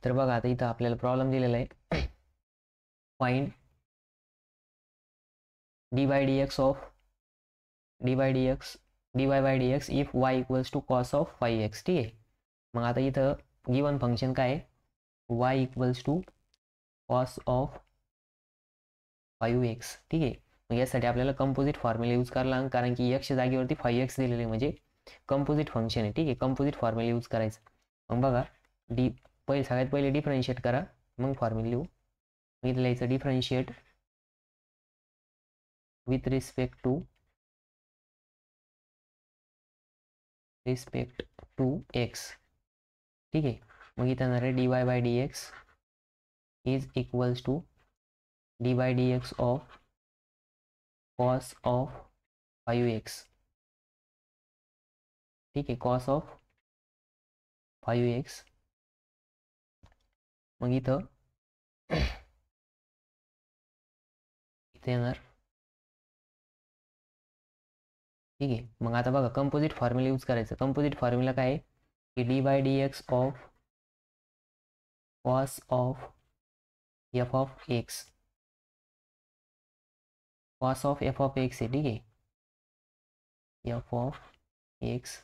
तर बघा आता इथं आपल्याला प्रॉब्लेम दिलेला आहे, find dy by dx of dy by dx if y equals to cos of 5x. ठीक आहे. मग आता इथं गिवन फंक्शन काय आहे, y equals to cos of 5x. ठीक आहे. मग यासाठी आपल्याला कंपोजिट फॉर्म्युला यूज करायला, कारण की x च्या जागेवरती 5x दिलेले म्हणजे कंपोजिट फंक्शन आहे. ठीक आहे. कंपोजिट फॉर्म्युला यूज करायचं. मग बघा सगळ्यात पहिले डिफरन्शिएट करा, मग फॉर्म्युला लिहू. इथं लिहायचं differentiate with respect to x. ठीक आहे. मग इथं येणार आहे dy by dx is equals to dy by dx of cos of 5x. ठीक आहे. cos of 5x. मग इथं येणार. ठीक आहे. मग आता बघा कंपोजिट फॉर्म्युला यूज करायचं. कंपोजिट फॉर्म्युला काय आहे की dy by dx of cos of f of x. cos of f of x आहे. ठीक आहे. f of x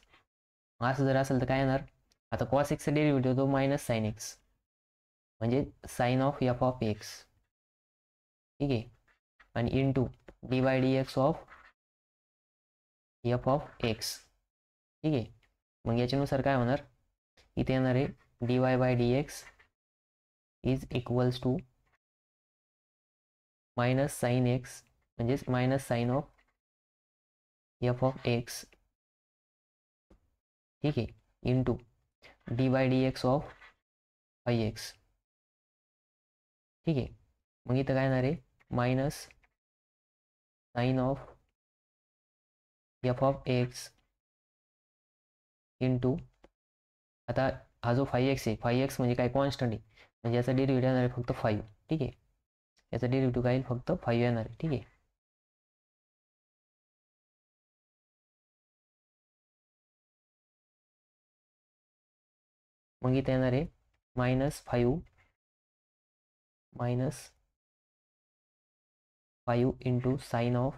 असं जर असेल तर काय येणार, आता cos x चा डेरिव्हेटिव्ह होतो मायनस साइन एक्स, म्हणजे sine of f of x. ठीक आहे. आणि into dy by dx of f of x. ठीक आहे. मग याच्यानुसार काय होणार, इथे येणार आहे dy by dx is equals to minus sine x, म्हणजेच minus sine of f of x. ठीक आहे. Into dy by dx of 5x. ठीक आहे. मग इथं काय येणार आहे minus sine of f of x into, आता हा जो 5x आहे, 5x म्हणजे काय कॉन्स्टंट आहे, म्हणजे याचा डेरिव्हेटिव्ह येणार आहे फक्त 5. ठीक आहे. याचा डेरिव्हेटिव्ह काय फक्त 5 येणार आहे. ठीक आहे. मग इथे येणार आहे मायनस 5 इंटू साइन ऑफ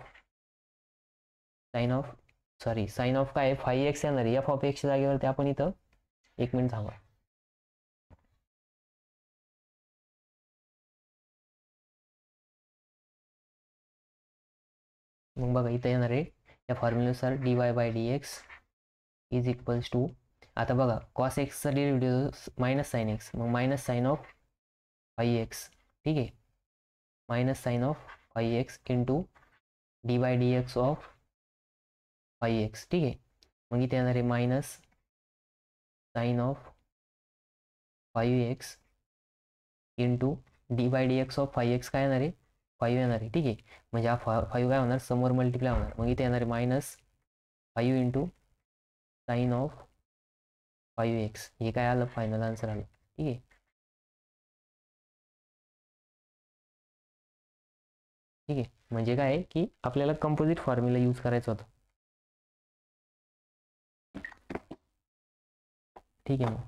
काय 5x येणार आहे. f ऑफ x च्या जागेवरती आपण इथं 1 मिनिट थांबा. मग बघा इथं येणार आहे या फॉर्म्युल्यानुसार dy by dx is equals to, आता बघा cos x चा डेरिव्हेटिव्ह मायनस साइन एक्स, मग मायनस साइन ऑफ 5x. ठीक आहे. Minus sine of 5x into dy by dx of 5x. ठीक आहे. मग इथे येणार आहे minus sine of 5x into dy by dx of 5x काय येणार आहे 5 येणार आहे. ठीक आहे. म्हणजे हा 5 काय होणार समोर मल्टिप्लाय होणार. मग इथे येणार आहे minus 5 into sine of 5x. हे काय आलं फायनल आन्सर आलं. ठीक आहे. ठीक आहे. म्हणजे काय आहे की आपल्याला कंपोजिट फॉर्म्युला यूज करायचा होता. ठीक आहे. मग